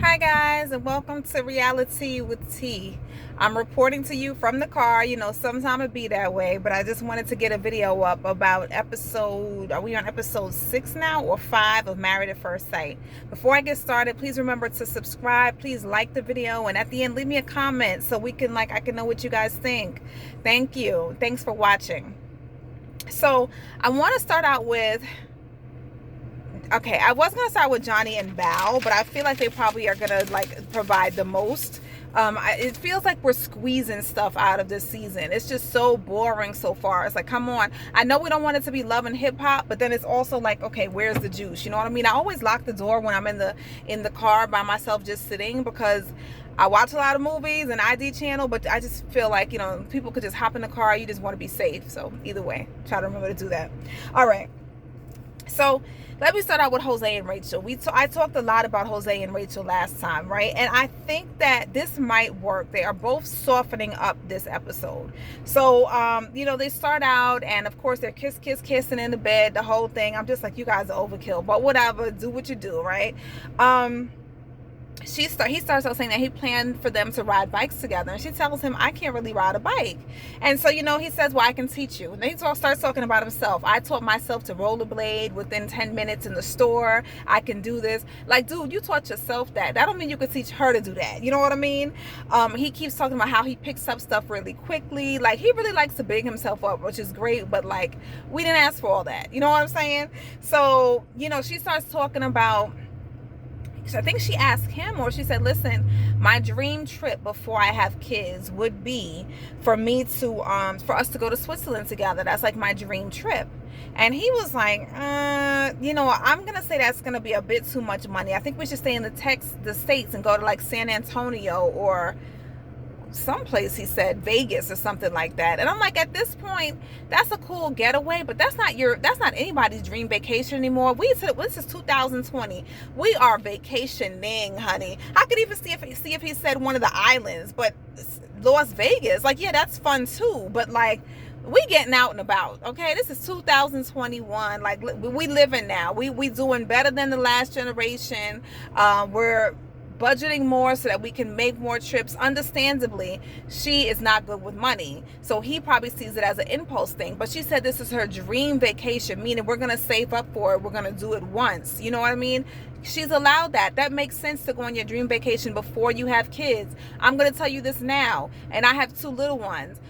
Hi guys, and welcome to Reality with T. I'm reporting to you from the car. Sometimes it be that way, but I just wanted to get a video up about are we on episode 6 now or 5 of Married at First Sight? Before I get started, please remember to subscribe. Please like the video, and at the end, leave me a comment so I can know what you guys think. Thank you. Thanks for watching. So I want to start out with I was gonna start with Johnny and Val, but I feel like they probably are gonna provide the most. It feels like we're squeezing stuff out of this season. It's just so boring so far. It's like, come on. I know we don't want it to be love and hip hop, but then it's also like, okay, where's the juice? You know what I mean? I always lock the door when I'm in the car by myself, just sitting, because I watch a lot of movies and ID channel, but I just feel like, people could just hop in the car. You just want to be safe. So either way, try to remember to do that. All right. So let me start out with Jose and Rachel. I talked a lot about Jose and Rachel last time, right? And I think that this might work. They are both softening up this episode. So, they start out, and of course they're kissing in the bed, the whole thing. I'm just like, you guys are overkill, but whatever. Do what you do, right? He starts out saying that he planned for them to ride bikes together, and she tells him, I can't really ride a bike. And so, he says, well, I can teach you. And then he starts talking about himself. I taught myself to rollerblade within 10 minutes in the store. I can do this. Like, dude, you taught yourself that. That don't mean you could teach her to do that. You know what I mean? He keeps talking about how he picks up stuff really quickly. Like, he really likes to big himself up, which is great, but like, we didn't ask for all that. You know what I'm saying? So, she starts talking about, I think she asked him, or she said, listen, my dream trip before I have kids would be for us to go to Switzerland together. That's like my dream trip. And he was like, I'm going to say that's going to be a bit too much money. I think we should stay in the States and go to like San Antonio or someplace, he said, Vegas or something like that. And I'm like, at this point, that's a cool getaway, but that's not anybody's dream vacation anymore. This is 2020. We are vacationing, honey. I could even see if he said one of the islands, but Las Vegas, like, yeah, that's fun too, but like, we getting out and about, okay? This is 2021. Like, we living now. We doing better than the last generation. We're budgeting more so that we can make more trips. Understandably, she is not good with money, so he probably sees it as an impulse thing. But she said this is her dream vacation, meaning we're going to save up for it. We're going to do it once. You know what I mean? She's allowed that. That makes sense to go on your dream vacation before you have kids. I'm going to tell you this now, and I have 2 little ones.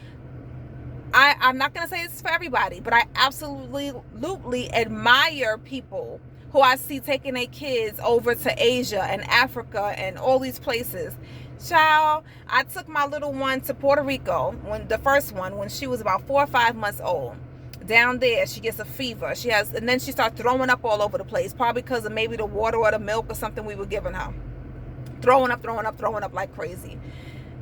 I'm not going to say this for everybody, but I absolutely admire people who I see taking their kids over to Asia and Africa and all these places. Child, I took my little one to Puerto Rico, when she was about 4 or 5 months old. Down there, she gets a fever. And then she starts throwing up all over the place, probably because of maybe the water or the milk or something we were giving her. Throwing up like crazy.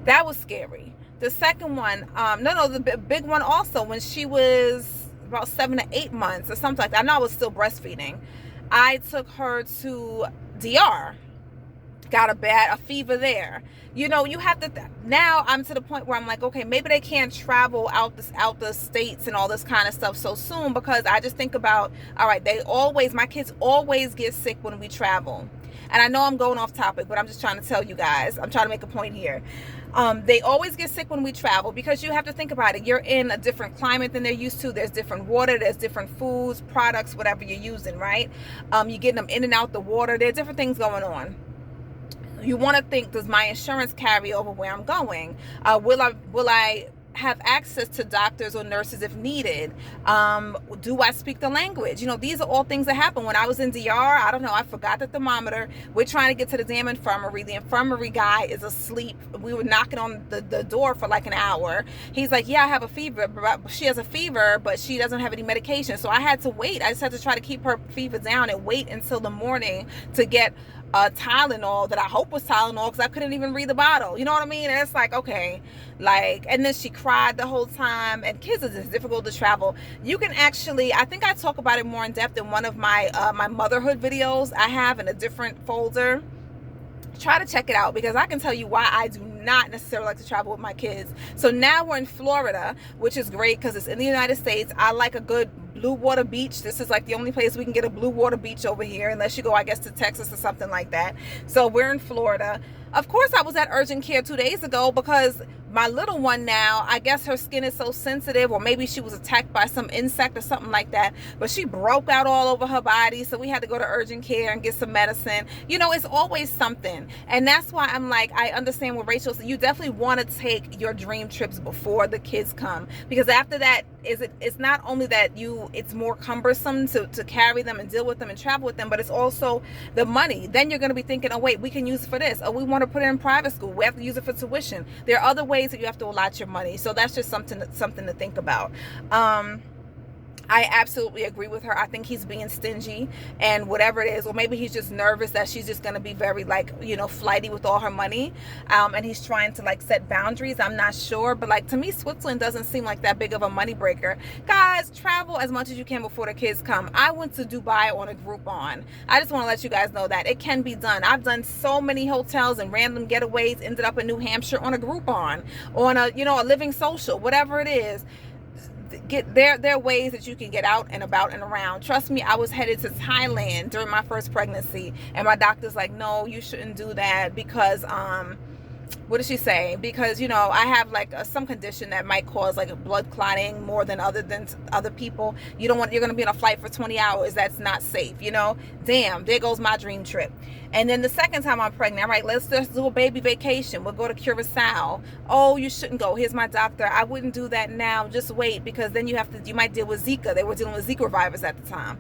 That was scary. The second one, the big one also, when she was about 7 to 8 months or something like that. I know I was still breastfeeding. I took her to DR, got a fever there. You have to, now I'm to the point where I'm like, okay, maybe they can't travel out the States and all this kind of stuff so soon, because I just think about, all right, my kids always get sick when we travel. And I know I'm going off topic, but I'm just trying to tell you guys, I'm trying to make a point here. They always get sick when we travel, because you have to think about it. You're in a different climate than they're used to. There's different water, there's different foods, products, whatever you're using, right? You're getting them in and out the water. There are different things going on. You want to think, does my insurance carry over where I'm going? Will I have access to doctors or nurses if needed? Do I speak the language? These are all things that happen. When I was in DR, I don't know, I forgot the thermometer. We're trying to get to the damn infirmary. The infirmary guy is asleep. We were knocking on the door for like an hour. He's like, yeah, I have a fever. She has a fever, but she doesn't have any medication. So I had to wait. I just had to try to keep her fever down and wait until the morning to get Tylenol, that I hope was Tylenol, because I couldn't even read the bottle. You know what I mean? And it's like, okay, and then she cried the whole time. And kids are just difficult to travel. You can actually, I think I talk about it more in depth in one of my my motherhood videos I have in a different folder. Try to check it out, because I can tell you why I do not necessarily like to travel with my kids. So now we're in Florida, which is great because it's in the United States. I like a good Blue Water Beach. This is like the only place we can get a Blue Water Beach over here, unless you go, I guess, to Texas or something like that. So we're in Florida. Of course, I was at urgent care 2 days ago because my little one now, I guess her skin is so sensitive, or maybe she was attacked by some insect or something like that, but she broke out all over her body. So we had to go to urgent care and get some medicine. You know, it's always something. And that's why I'm like, I understand what Rachel said. You definitely want to take your dream trips before the kids come, because after that, it's not only that it's more cumbersome to carry them and deal with them and travel with them, but it's also the money. Then you're going to be thinking, oh wait, we can use it for this, or we want to put it in private school, we have to use it for tuition. There are other ways that you have to allot your money. So that's just something to think about. I absolutely agree with her. I think he's being stingy, and whatever it is, or maybe he's just nervous that she's just going to be very, like, you know, flighty with all her money, and he's trying to like set boundaries. I'm not sure, but like, to me, Switzerland doesn't seem like that big of a money breaker. Guys, travel as much as you can before the kids come. I went to Dubai on a Groupon. I just want to let you guys know that it can be done. I've done so many hotels and random getaways, ended up in New Hampshire on a Groupon, on a, you know, a Living Social, whatever it is. There are ways that you can get out and about and around. Trust me, I was headed to Thailand during my first pregnancy, and my doctor's like, no, you shouldn't do that because what did she say? Because, you know, I have like some condition that might cause like a blood clotting more than other people. You're going to be on a flight for 20 hours. That's not safe, you know. Damn, there goes my dream trip. And then the second time I'm pregnant, all right, let's just do a baby vacation. We'll go to Curacao. Oh, you shouldn't go. Here's my doctor. I wouldn't do that now. Just wait, because then you might deal with Zika. They were dealing with Zika virus at the time.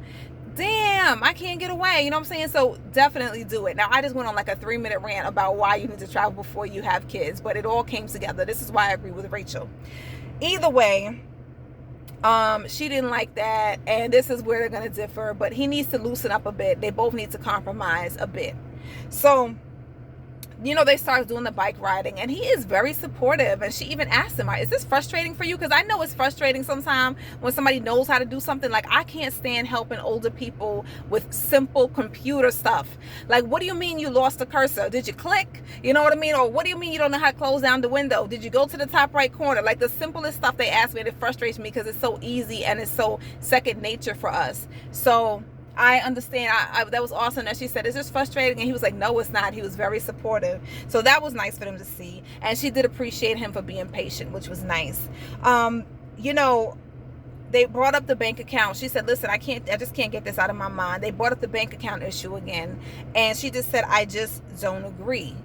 Damn, I can't get away. You know what I'm saying? So definitely do it. Now, I just went on like a 3-minute rant about why you need to travel before you have kids, but it all came together. This is why I agree with Rachel. Either way, she didn't like that, and this is where they're going to differ, but he needs to loosen up a bit. They both need to compromise a bit. So, you know, they started doing the bike riding, and he is very supportive. And she even asked him, is this frustrating for you? Because I know it's frustrating sometimes when somebody knows how to do something. Like, I can't stand helping older people with simple computer stuff. Like, what do you mean you lost the cursor? Did you click? You know what I mean? Or what do you mean you don't know how to close down the window? Did you go to the top right corner? Like, the simplest stuff they ask me, and it frustrates me because it's so easy and it's so second nature for us. So I understand. That was awesome that she said, is this frustrating? And he was like, no, it's not. He was very supportive. So that was nice for them to see. And she did appreciate him for being patient, which was nice. You know, they brought up the bank account. She said, listen, I just can't get this out of my mind. They brought up the bank account issue again. And she just said, I just don't agree.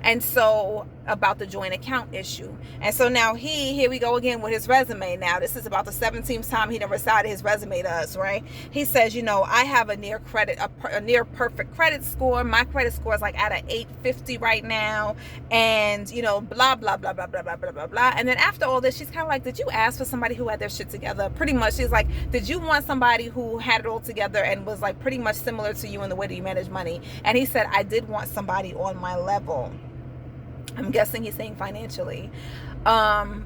And so, about the joint account issue. And so now here we go again with his resume. Now this is about the 17th time he done recited his resume to us, right? He says, you know, I have a near perfect credit score. My credit score is like at an 850 right now, and you know, blah blah blah blah blah blah blah blah blah. And then after all this, she's kind of like, did you ask for somebody who had their shit together? Pretty much, she's like, did you want somebody who had it all together and was like pretty much similar to you in the way that you manage money? And he said, I did want somebody on my level. I'm guessing he's saying financially. The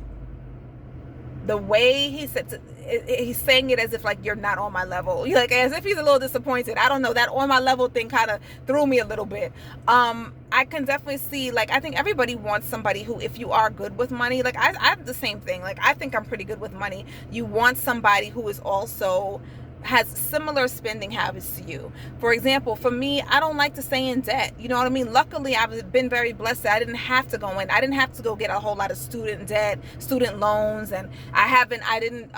way he said he's saying it as if like, you're not on my level, like as if he's a little disappointed. I don't know, that on my level thing kind of threw me a little bit. I can definitely see, like, I think everybody wants somebody who, if you are good with money, like I have the same thing. Like, I think I'm pretty good with money. You want somebody who is also has similar spending habits to you. For example, for me, I don't like to stay in debt. You know what I mean? Luckily, I've been very blessed that I didn't have to go in. I didn't have to go get a whole lot of student debt, student loans, and I didn't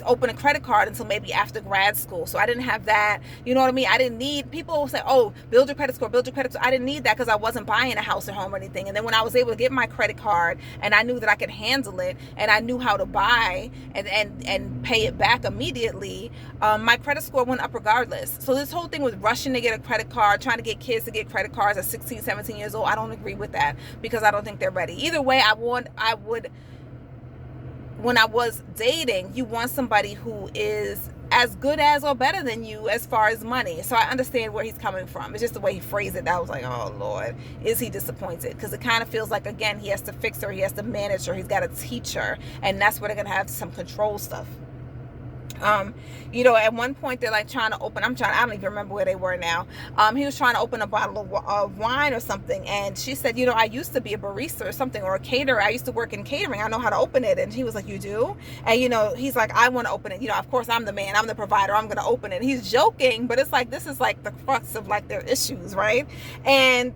open a credit card until maybe after grad school. So I didn't have that. You know what I mean? I didn't need, people will say, oh, build your credit score, build your credit score. I didn't need that because I wasn't buying a house or home or anything. And then when I was able to get my credit card and I knew that I could handle it and I knew how to buy and pay it back immediately, my credit score went up regardless. So this whole thing with rushing to get a credit card, trying to get kids to get credit cards at 16, 17 years old, I don't agree with that because I don't think they're ready. Either way, when I was dating, you want somebody who is as good as or better than you as far as money. So I understand where he's coming from. It's just the way he phrased it. I was like, oh Lord, is he disappointed? Because it kind of feels like, again, he has to fix her, he has to manage her, he's got to teach her, and that's where they're going to have some control stuff. um at one point they're like trying to open, I don't even remember where they were now. He was trying to open a bottle of wine or something, and she said, I used to be a barista or something, or a caterer. I used to work in catering. I know how to open it. And he was like, you do? And he's like, I want to open it. Of course, I'm the man, I'm the provider, I'm gonna open it. He's joking, but it's like, this is like the crux of like their issues, right? And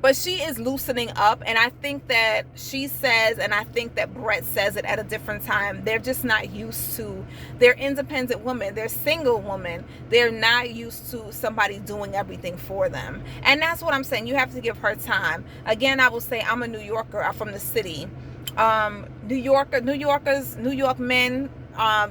but she is loosening up, and I think that she says, and I think that Brett says it at a different time, they're just not used to, they're independent women, they're single women, they're not used to somebody doing everything for them. And that's what I'm saying, you have to give her time. Again, I will say, I'm a New Yorker, I'm from the city. New York men,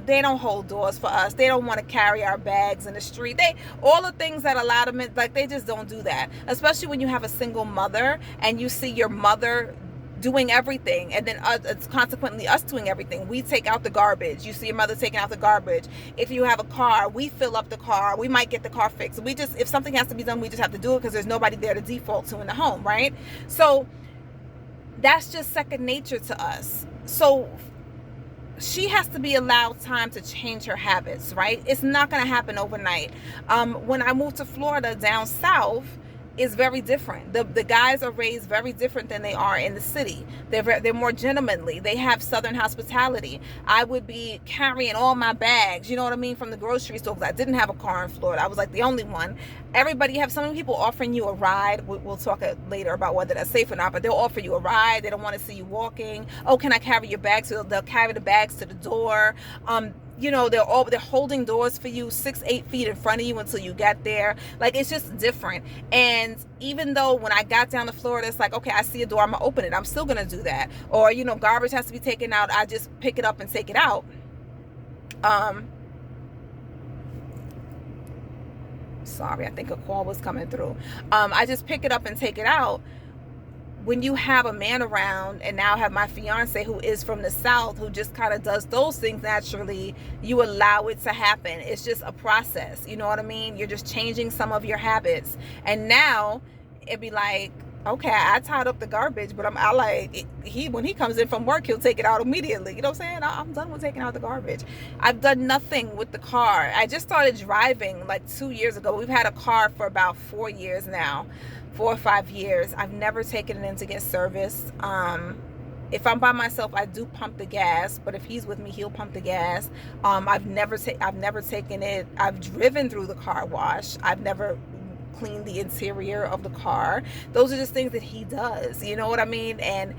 they don't hold doors for us. They don't want to carry our bags in the street. All the things that a lot of men, like, they just don't do that. Especially when you have a single mother and you see your mother doing everything, and then it's consequently us doing everything. We take out the garbage. You see your mother taking out the garbage. If you have a car, we fill up the car. We might get the car fixed. If something has to be done, we just have to do it because there's nobody there to default to in the home, right? So that's just second nature to us. So she has to be allowed time to change her habits, right? It's not going to happen overnight. When I moved to Florida down south, is very different. The guys are raised very different than they are in the city. They're more gentlemanly. They have Southern hospitality. I would be carrying all my bags, you know what I mean, from the grocery store, because I didn't have a car in Florida. I was like the only one. So many people offering you a ride. We'll talk later about whether that's safe or not, but they'll offer you a ride. They don't want to see you walking. Oh, can I carry your bags? So they'll carry the bags to the door. They're holding doors for you 6-8 feet in front of you until you get there. Like, it's just different. And even though when I got down to Florida, it's like, okay, I see a door, I'm gonna open it, I'm still gonna do that. Or garbage has to be taken out, I just pick it up and take it out. Sorry, I think a call was coming through. I just pick it up and take it out. When you have a man around, and now have my fiance who is from the South, who just kind of does those things naturally, you allow it to happen. It's just a process, you know what I mean? You're just changing some of your habits. And now it'd be like, okay, I tied up the garbage, but when he comes in from work, he'll take it out immediately. You know what I'm saying? I'm done with taking out the garbage. I've done nothing with the car. I just started driving like 2 years ago. We've had a car for about 4 years now. 4 or 5 years. I've never taken it in to get serviced. If I'm by myself, I do pump the gas, but if he's with me, he'll pump the gas. I've never taken it. I've driven through the car wash. I've never cleaned the interior of the car. Those are just things that he does. You know what I mean? And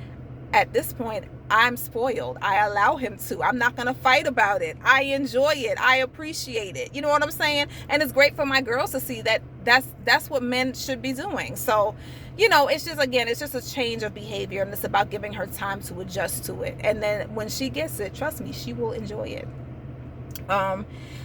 at this point, I'm spoiled. I allow him to. I'm not going to fight about it. I enjoy it. I appreciate it. You know what I'm saying? And it's great for my girls to see that that's what men should be doing. So, it's just a change of behavior, and it's about giving her time to adjust to it. And then when she gets it, trust me, she will enjoy it.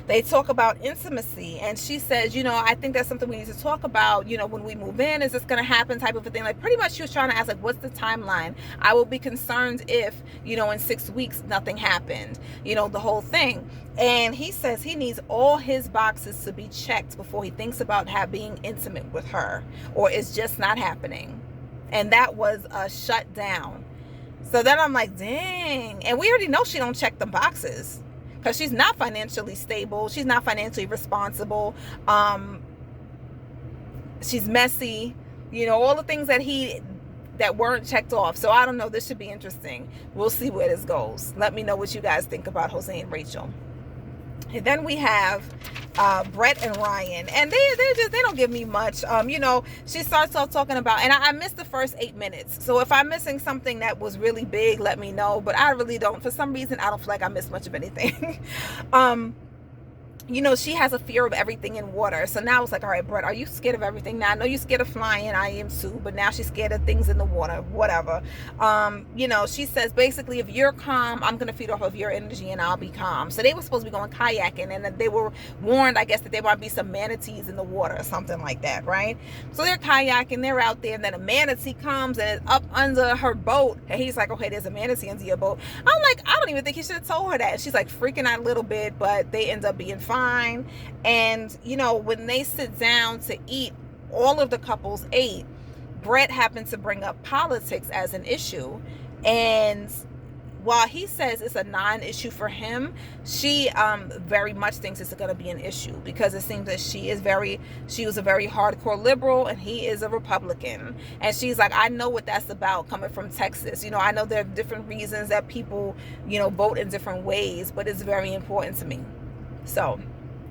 They talk about intimacy, and she says, I think that's something we need to talk about, when we move in. Is this going to happen, type of a thing? Like, pretty much she was trying to ask, like, what's the timeline? I will be concerned if, in 6 weeks nothing happened, the whole thing. And he says he needs all his boxes to be checked before he thinks about being intimate with her, or it's just not happening. And that was a shut down. So then I'm like, dang. And we already know she don't check the boxes, because she's not financially stable. She's not financially responsible. She's messy. All the things that weren't checked off. So I don't know. This should be interesting. We'll see where this goes. Let me know what you guys think about Jose and Rachel. And then we have Brett and Ryan, and they don't give me much. She starts off talking about, and I missed the first 8 minutes, so if I'm missing something that was really big, let me know. But I really don't, for some reason, I don't feel like I missed much of anything. She has a fear of everything in water. So now it's like, all right, Brett, are you scared of everything? Now, I know you're scared of flying. I am too. But now she's scared of things in the water, whatever. She says, basically, if you're calm, I'm going to feed off of your energy and I'll be calm. So they were supposed to be going kayaking, and they were warned, I guess, that there might be some manatees in the water or something like that, right? So they're kayaking. They're out there, and then a manatee comes and it's up under her boat. And he's like, okay, there's a manatee under your boat. I'm like, I don't even think he should have told her that. She's like freaking out a little bit, but they end up being fine. And when they sit down to eat, all of the couples ate. Brett happened to bring up politics as an issue, and while he says it's a non-issue for him, she very much thinks it's going to be an issue, because it seems that she was a very hardcore liberal and he is a Republican. And she's like, I know what that's about, coming from Texas. I know there are different reasons that people, vote in different ways, but it's very important to me. So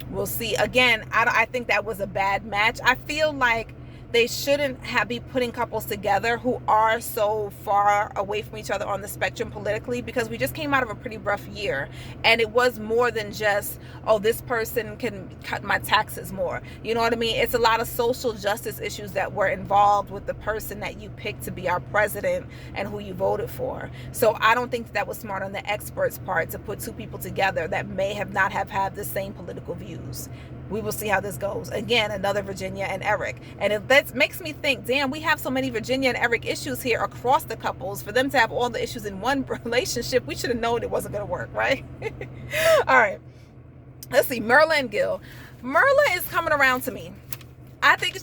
we'll see. Again, I think that was a bad match. I feel like they shouldn't be putting couples together who are so far away from each other on the spectrum politically, because we just came out of a pretty rough year, and it was more than just, oh, this person can cut my taxes more. You know what I mean? It's a lot of social justice issues that were involved with the person that you picked to be our president and who you voted for. So I don't think that was smart on the experts' part to put two people together that may have not have had the same political views. We will see how this goes. Again, another Virginia and Eric. And that makes me think, damn, we have so many Virginia and Eric issues here across the couples. For them to have all the issues in one relationship, we should have known it wasn't going to work, right? All right. Let's see. Merla and Gil. Merla is coming around to me. I think,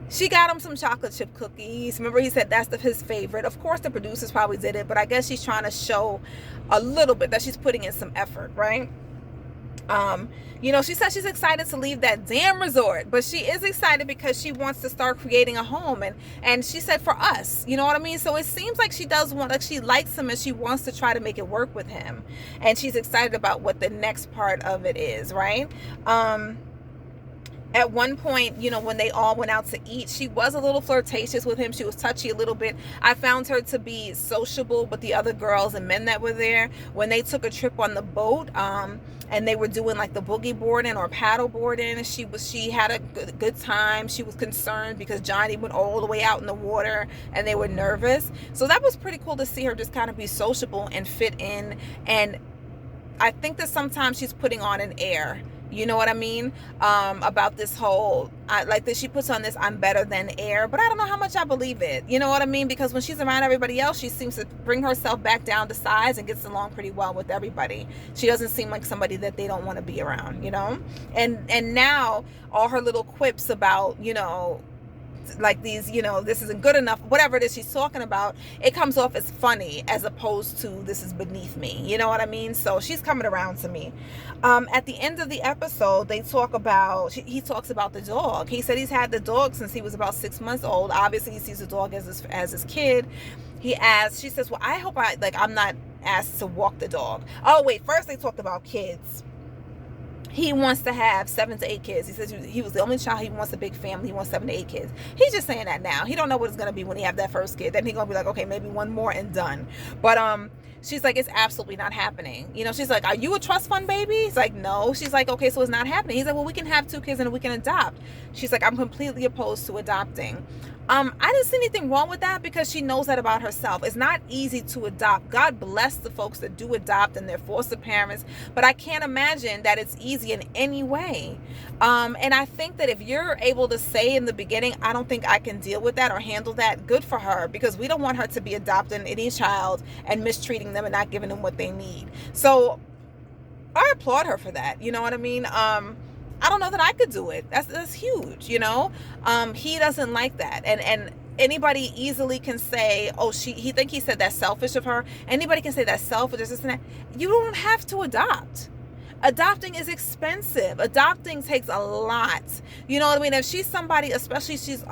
she got him some chocolate chip cookies. Remember, he said that's his favorite. Of course, the producers probably did it, but I guess she's trying to show a little bit that she's putting in some effort, right? She said she's excited to leave that damn resort, but she is excited because she wants to start creating a home, and she said for us, you know what I mean? So it seems like she does want, like, she likes him and she wants to try to make it work with him, and she's excited about what the next part of it is, right? At one point, when they all went out to eat, she was a little flirtatious with him. She was touchy a little bit. I found her to be sociable with the other girls and men that were there. When they took a trip on the boat, and they were doing like the boogie boarding or paddle boarding, she had a good time. She was concerned because Johnny went all the way out in the water and they were nervous. So that was pretty cool to see her just kind of be sociable and fit in. And I think that sometimes she's putting on an air. You know what I mean? About this whole, like that she puts on this I'm better than air, but I don't know how much I believe it. You know what I mean? Because when she's around everybody else, she seems to bring herself back down to size and gets along pretty well with everybody. She doesn't seem like somebody that they don't want to be around, And now all her little quips about, like these, this isn't good enough, whatever it is she's talking about, it comes off as funny as opposed to this is beneath me. You know what I mean? So she's coming around to me. At the end of the episode, he talks about the dog. He said he's had the dog since he was about 6 months old. Obviously, he sees the dog as his kid. She says, well, I hope I'm not asked to walk the dog. Oh, wait, first they talked about kids. He wants to have 7 to 8 kids. He says he was the only child. He wants a big family. He wants 7 to 8 kids. He's just saying that now. He don't know what it's going to be when he have that first kid. Then he's going to be like, okay, maybe one more and done. But she's like, it's absolutely not happening. She's like, are you a trust fund baby? He's like, no. She's like, okay, so it's not happening. He's like, well, we can have 2 kids and we can adopt. She's like, I'm completely opposed to adopting. I didn't see anything wrong with that because she knows that about herself. It's not easy to adopt. God bless the folks that do adopt and they're foster parents, but I can't imagine that it's easy in any way. And I think that if you're able to say in the beginning, I don't think I can deal with that or handle that, good for her, because we don't want her to be adopting any child and mistreating them and not giving them what they need. So I applaud her for that. You know what I mean? I don't know that I could do it. That's huge, He doesn't like that. And anybody easily can say, oh, he said that's selfish of her. Anybody can say that's selfish, this and that. You don't have to adopt. Adopting is expensive. Adopting takes a lot. You know what I mean? If she's somebody, especially she's,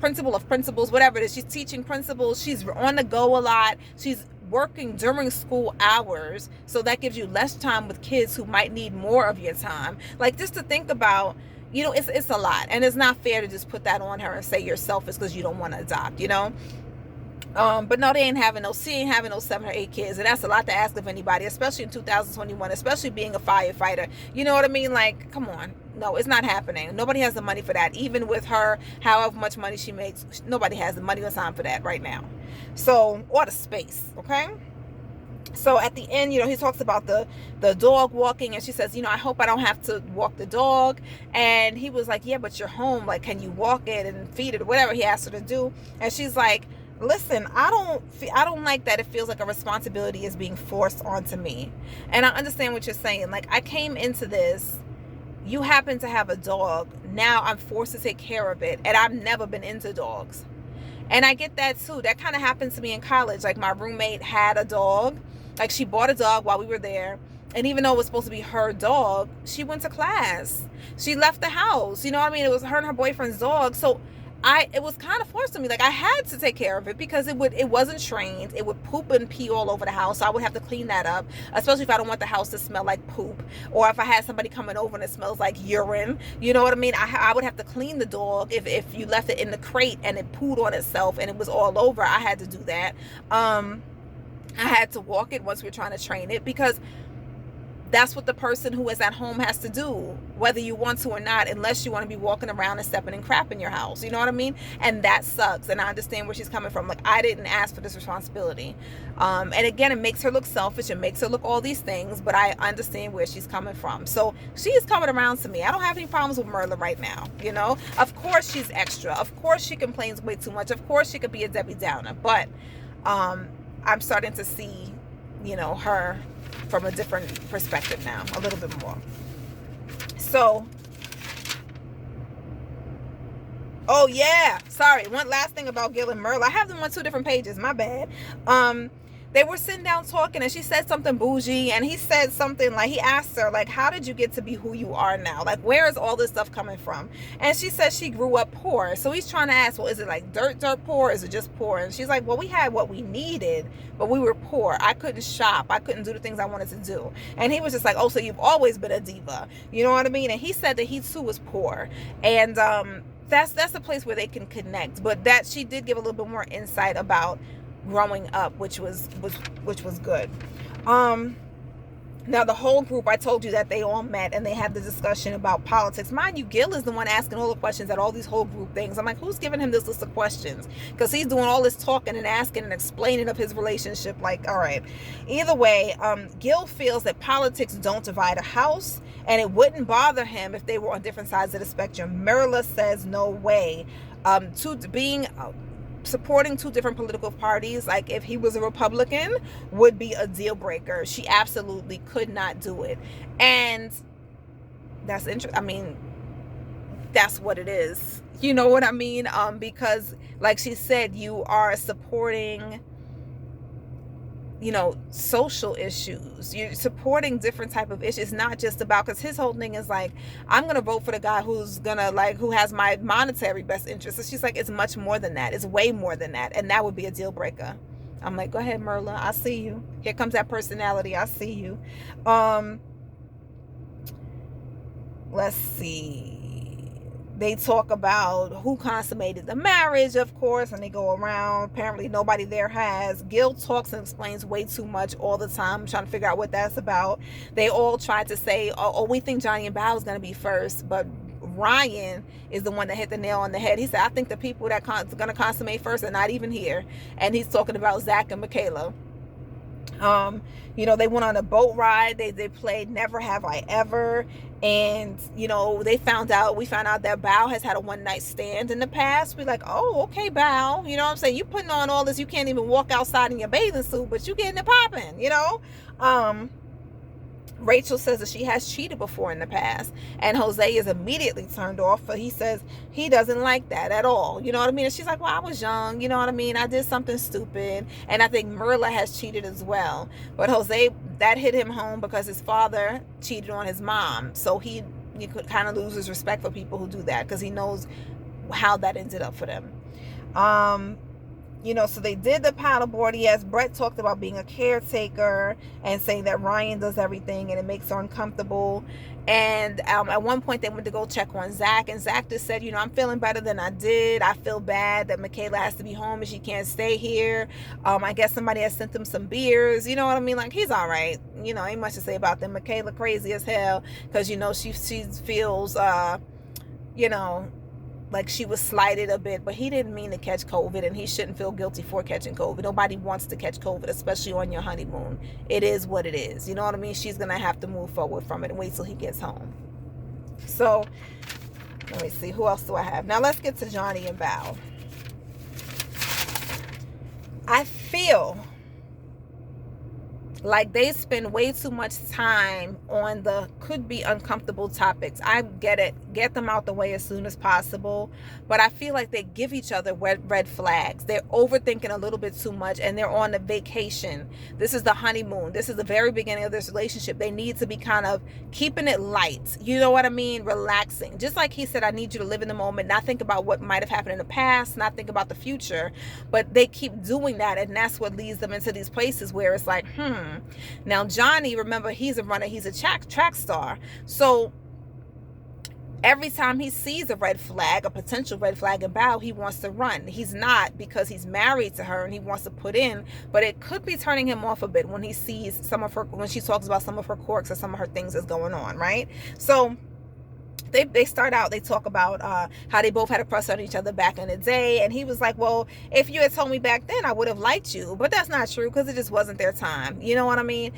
principal of principals, whatever it is, she's teaching principals, she's on the go a lot, she's working during school hours, so that gives you less time with kids who might need more of your time. Like, just to think about, it's a lot, and it's not fair to just put that on her and say you're selfish because you don't want to adopt, but no, she ain't having no 7 or 8 kids, and that's a lot to ask of anybody, especially in 2021, especially being a firefighter. You know what I mean? Like, come on. No, it's not happening. Nobody has the money for that. Even with her, however much money she makes, nobody has the money or time for that right now. So, or the space, okay? So at the end, he talks about the dog walking, and she says, I hope I don't have to walk the dog. And he was like, yeah, but you're home. Like, can you walk it and feed it or whatever he asked her to do? And she's like, listen, I don't like that it feels like a responsibility is being forced onto me. And I understand what you're saying. Like, I came into this, you happen to have a dog, now I'm forced to take care of it, and I've never been into dogs. And I get that too. That kind of happened to me in college. Like my roommate had a dog. Like she bought a dog while we were there. And even though it was supposed to be her dog, she went to class. She left the house. You know what I mean? It was her and her boyfriend's dog. So it was kind of forced on me. Like I had to take care of it because it wasn't trained. It would poop and pee all over the house. So I would have to clean that up, especially if I don't want the house to smell like poop, or if I had somebody coming over and it smells like urine. You know what I mean? I would have to clean the dog if you left it in the crate and it pooed on itself and it was all over. I had to do that. I had to walk it once we were trying to train it, because that's what the person who is at home has to do, whether you want to or not, unless you want to be walking around and stepping in crap in your house. You know what I mean? And that sucks. And I understand where she's coming from. Like, I didn't ask for this responsibility. And again, it makes her look selfish. It makes her look all these things. But I understand where she's coming from. So she is coming around to me. I don't have any problems with Merla right now. You know, of course she's extra. Of course she complains way too much. Of course she could be a Debbie Downer. But I'm starting to see, you know, her from a different perspective now, a little bit more. So, oh yeah, sorry, one last thing about Gil and Merle. I have them on 2 different pages, my bad. They were sitting down talking, and she said something bougie, and he said something like, he asked her, like, how did you get to be who you are now? Like, where is all this stuff coming from? And she said she grew up poor. So he's trying to ask, well, is it like dirt poor? Is it just poor? And she's like, well, we had what we needed, but we were poor. I couldn't shop. I couldn't do the things I wanted to do. And he was just like, oh, so you've always been a diva. You know what I mean? And he said that he too was poor. And that's the place where they can connect. But that she did give a little bit more insight about growing up, which was good. Now the whole group, I told you that they all met and they had the discussion about politics. Mind you, Gil is the one asking all the questions at all these whole group things. I'm like, who's giving him this list of questions? Because he's doing all this talking and asking and explaining of his relationship. Like, all right. Either way, Gil feels that politics don't divide a house, and it wouldn't bother him if they were on different sides of the spectrum. Merla says no way. Supporting 2 different political parties, like if he was a Republican, would be a deal breaker. She absolutely could not do it. And that's interesting. I mean, that's what it is. You know what I mean? Because like she said, you are supporting, you know, social issues. You're supporting different type of issues. It's not just about, because his whole thing is like, I'm going to vote for the guy who's going to, like, who has my monetary best interest. So she's like, it's much more than that. It's way more than that. And that would be a deal breaker. I'm like, go ahead, Merla. I see you. Here comes that personality. I see you. Let's see. They talk about who consummated the marriage, of course, and they go around. Apparently nobody there has. Gil talks and explains way too much all the time. I'm trying to figure out what that's about. They all tried to say, oh, we think Johnny and Bao is going to be first, but Ryan is the one that hit the nail on the head. He said, I think the people that are going to consummate first are not even here. And he's talking about Zach and Michaela. You know, they went on a boat ride. They played Never Have I Ever. And, you know, we found out that Bao has had a one-night stand in the past. We're like, oh, okay, Bao. You know what I'm saying? You putting on all this. You can't even walk outside in your bathing suit, but you getting it popping, you know? Rachel says that she has cheated before in the past, and Jose is immediately turned off. But he says he doesn't like that at all. You know what I mean? And she's like, well, I was young. You know what I mean? I did something stupid. And I think Merla has cheated as well. But Jose, that hit him home because his father cheated on his mom. So he could kind of lose his respect for people who do that, because he knows how that ended up for them. You know, so they did the paddleboard. Yes, Brett talked about being a caretaker and saying that Ryan does everything and it makes her uncomfortable. And at one point they went to go check on Zach, and Zach just said, you know, I'm feeling better than I did. I feel bad that Michaela has to be home and she can't stay here. I guess somebody has sent them some beers. You know what I mean? Like, he's all right. You know, ain't much to say about them. Michaela crazy as hell because, you know, she feels, you know, like she was slighted a bit, but he didn't mean to catch COVID, and he shouldn't feel guilty for catching COVID. Nobody wants to catch COVID, especially on your honeymoon. It is what it is. You know what I mean? She's going to have to move forward from it and wait till he gets home. So, let me see. Who else do I have? Now, let's get to Johnny and Bao. I feel like they spend way too much time on the could be uncomfortable topics. I get it. get them out the way as soon as possible. But I feel like they give each other red flags. They're overthinking a little bit too much, and they're on a vacation. This is the honeymoon. This is the very beginning of this relationship. They need to be kind of keeping it light. You know what I mean? Relaxing. Just like he said, I need you to live in the moment, not think about what might have happened in the past, not think about the future. But they keep doing that, and that's what leads them into these places where it's like, Now Johnny, remember, he's a runner. He's a track star. So every time he sees a red flag, a potential red flag in Bao, he wants to run. He's not, because he's married to her and he wants to put in, but it could be turning him off a bit when he sees some of her, when she talks about some of her quirks or some of her things that's going on, right? So they start out, they talk about how they both had a crush on each other back in the day, and he was like, well, if you had told me back then, I would have liked you. But that's not true, because it just wasn't their time. You know what I mean?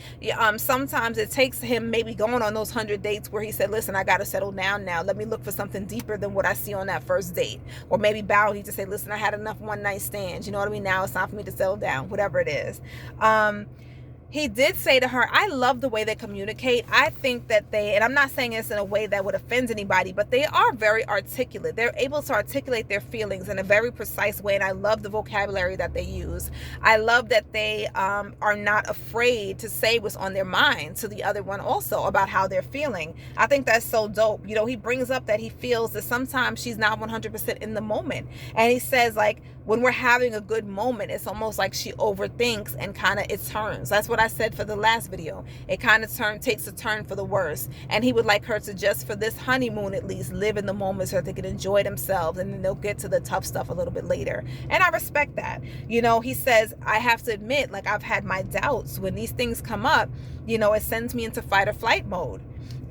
Sometimes it takes him maybe going on those 100 dates where he said, listen, I got to settle down now. Let me look for something deeper than what I see on that first date. Or maybe Bao needs to say, listen, I had enough one night stands. You know what I mean? Now it's time for me to settle down, whatever it is. He did say to her, I love the way they communicate. I think that and I'm not saying this in a way that would offend anybody, but they are very articulate. They're able to articulate their feelings in a very precise way, and I love the vocabulary that they use. I love that they are not afraid to say what's on their mind to the other one also about how they're feeling. I think that's so dope. You know, he brings up that he feels that sometimes she's not 100% in the moment. And he says, like, when we're having a good moment, it's almost like she overthinks and kind of it turns. That's what I said for the last video. It kind of takes a turn for the worse. And he would like her to, just for this honeymoon at least, live in the moment so that they can enjoy themselves, and then they'll get to the tough stuff a little bit later. And I respect that. You know, he says, I have to admit, like, I've had my doubts. When these things come up, you know, it sends me into fight or flight mode.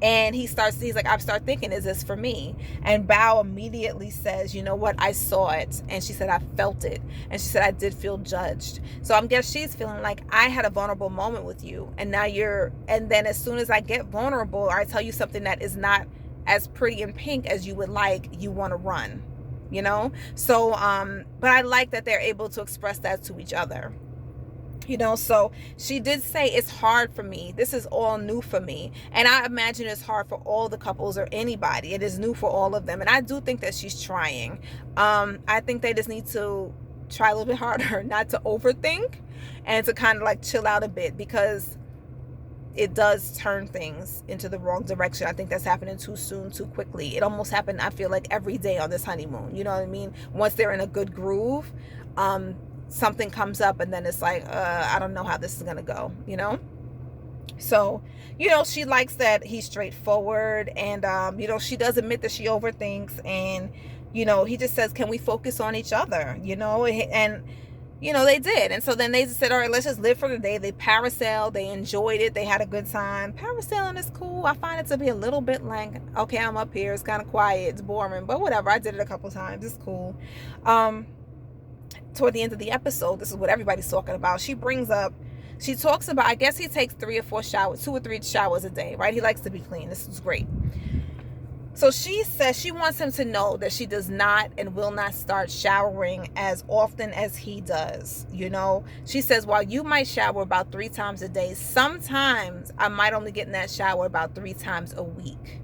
And he's like, I start thinking, is this for me? And Bao immediately says, you know what? I saw it. And she said, I felt it. And she said, I did feel judged. So I guess she's feeling like, I had a vulnerable moment with you. And now and then as soon as I get vulnerable, or I tell you something that is not as pretty and pink as you would like, you want to run, you know? So, but I like that they're able to express that to each other. You know, so she did say, it's hard for me. This is all new for me. And I imagine it's hard for all the couples or anybody. It is new for all of them. And I do think that she's trying. I think they just need to try a little bit harder, not to overthink, and to kind of like chill out a bit, because it does turn things into the wrong direction. I think that's happening too soon, too quickly. It almost happened, I feel like, every day on this honeymoon. You know what I mean? Once they're in a good groove, something comes up, and then it's like, I don't know how this is gonna go, you know? So, you know, she likes that he's straightforward, and you know, she does admit that she overthinks, and you know, he just says, can we focus on each other, you know? And you know, they did. And so then they just said, all right, let's just live for the day. They parasailed, they enjoyed it, they had a good time. Parasailing is cool. I find it to be a little bit like, okay, I'm up here, it's kind of quiet, it's boring, but whatever. I did it a couple times, it's cool. Toward the end of the episode, this is what everybody's talking about. She talks about, I guess he takes 2 or 3 showers a day, right? He likes to be clean. This is great. So she says she wants him to know that she does not and will not start showering as often as he does. You know, she says, while you might shower about 3 times a day, sometimes I might only get in that shower about 3 times a week.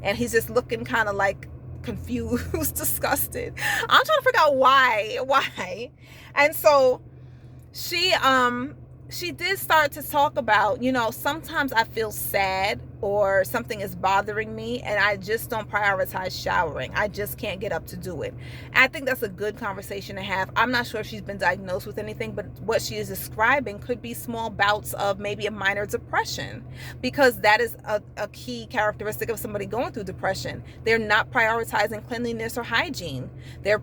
And he's just looking kind of like confused, disgusted. I'm trying to figure out why. And so she did start to talk about, you know, sometimes I feel sad or something is bothering me and I just don't prioritize showering. I just can't get up to do it. And I think that's a good conversation to have. I'm not sure if she's been diagnosed with anything, but what she is describing could be small bouts of maybe a minor depression, because that is a key characteristic of somebody going through depression. They're not prioritizing cleanliness or hygiene. They're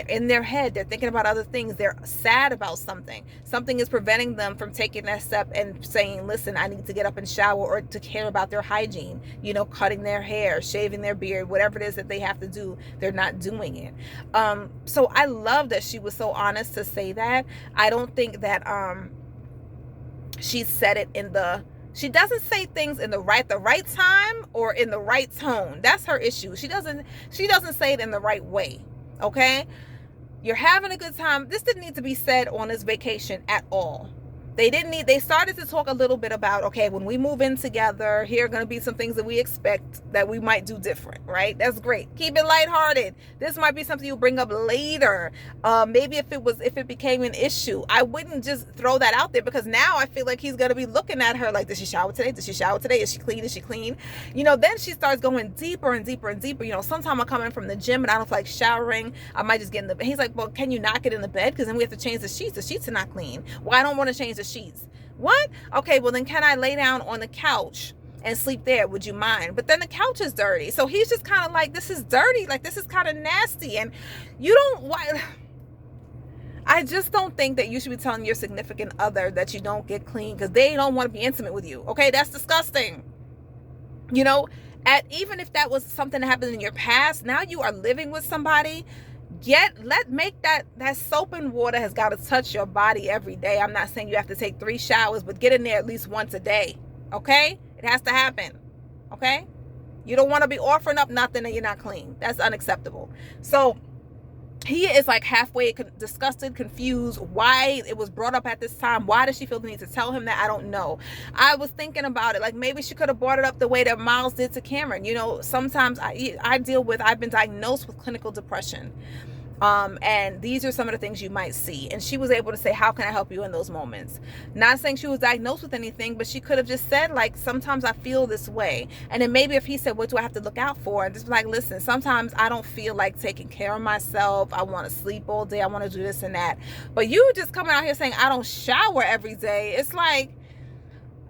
in their head, they're thinking about other things. They're sad about something. Something is preventing them from taking that step and saying, listen, I need to get up and shower, or to care about their hygiene, you know, cutting their hair, shaving their beard, whatever it is that they have to do, they're not doing it. So I love that she was so honest to say that. I don't think that she said it she doesn't say things in the right time or in the right tone. That's her issue. She doesn't say it in the right way. Okay? You're having a good time. This didn't need to be said on this vacation at all. They started to talk a little bit about, okay, when we move in together, here are going to be some things that we expect that we might do different, right? That's great. Keep it lighthearted. This might be something you bring up later. Maybe if it became an issue, I wouldn't just throw that out there, because now I feel like he's going to be looking at her like, did she shower today? Did she shower today? Is she clean? Is she clean? Then she starts going deeper and deeper and deeper. Sometimes I'm coming from the gym and I don't feel like showering. I might just get in the bed. He's like, well, can you not get in the bed? Because then we have to change the sheets. The sheets are not clean. Well, I don't want to change the sheets. What? Okay, well then can I lay down on the couch and sleep there? Would you mind? But then the couch is dirty. So he's just kind of like, this is dirty. Like, this is kind of nasty. And I just don't think that you should be telling your significant other that you don't get clean because they don't want to be intimate with you. Okay, that's disgusting. Even if that was something that happened in your past, now you are living with somebody. Make that soap and water has got to touch your body every day. I'm not saying you have to take 3 showers, but get in there at least once a day. Okay? It has to happen. Okay? You don't want to be offering up nothing that you're not clean. That's unacceptable. So he is like halfway disgusted, confused why it was brought up at this time. Why does she feel the need to tell him that? I don't know. I was thinking about it. Like, maybe she could have brought it up the way that Miles did to Cameron. Sometimes I've been diagnosed with clinical depression. And these are some of the things you might see. And she was able to say, how can I help you in those moments? Not saying she was diagnosed with anything, but she could have just said, like, sometimes I feel this way. And then maybe if he said, what do I have to look out for? And just be like, listen, sometimes I don't feel like taking care of myself. I want to sleep all day. I want to do this and that. But you just coming out here saying, I don't shower every day. It's like,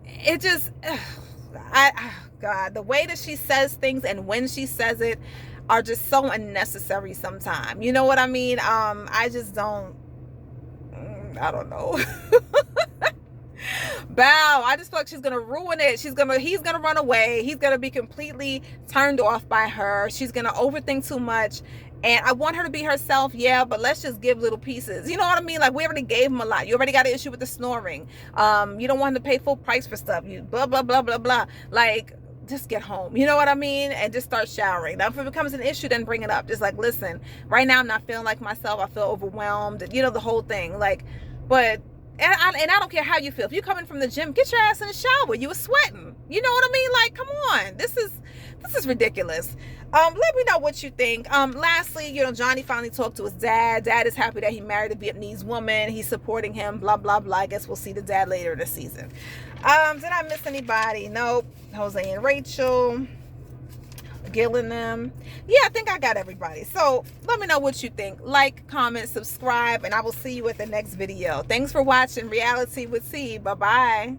it just, God, the way that she says things and when she says it are just so unnecessary sometimes. You know what I mean? I just don't, I don't know. Bow, I just feel like she's gonna ruin it. He's gonna run away. He's gonna be completely turned off by her. She's gonna overthink too much. And I want her to be herself, yeah, but let's just give little pieces. You know what I mean? Like, we already gave him a lot. You already got an issue with the snoring. You don't want him to pay full price for stuff. You blah, blah, blah, blah, blah. Like, just get home. You know what I mean? And just start showering. Now, if it becomes an issue, then bring it up. Just like, listen, right now I'm not feeling like myself. I feel overwhelmed. The whole thing. Like, but, and I don't care how you feel. If you're coming from the gym, get your ass in the shower. You were sweating. You know what I mean? Like, come on. This is ridiculous. Let me know what you think. Lastly, Johnny finally talked to his dad. Dad is happy that he married a Vietnamese woman. He's supporting him, blah, blah, blah. I guess we'll see the dad later in the season. Did I miss anybody? Nope. Jose and Rachel, Gil and them. Yeah, I think I got everybody. So let me know what you think. Like, comment, subscribe, and I will see you at the next video. Thanks for watching Reality with T. Bye-bye.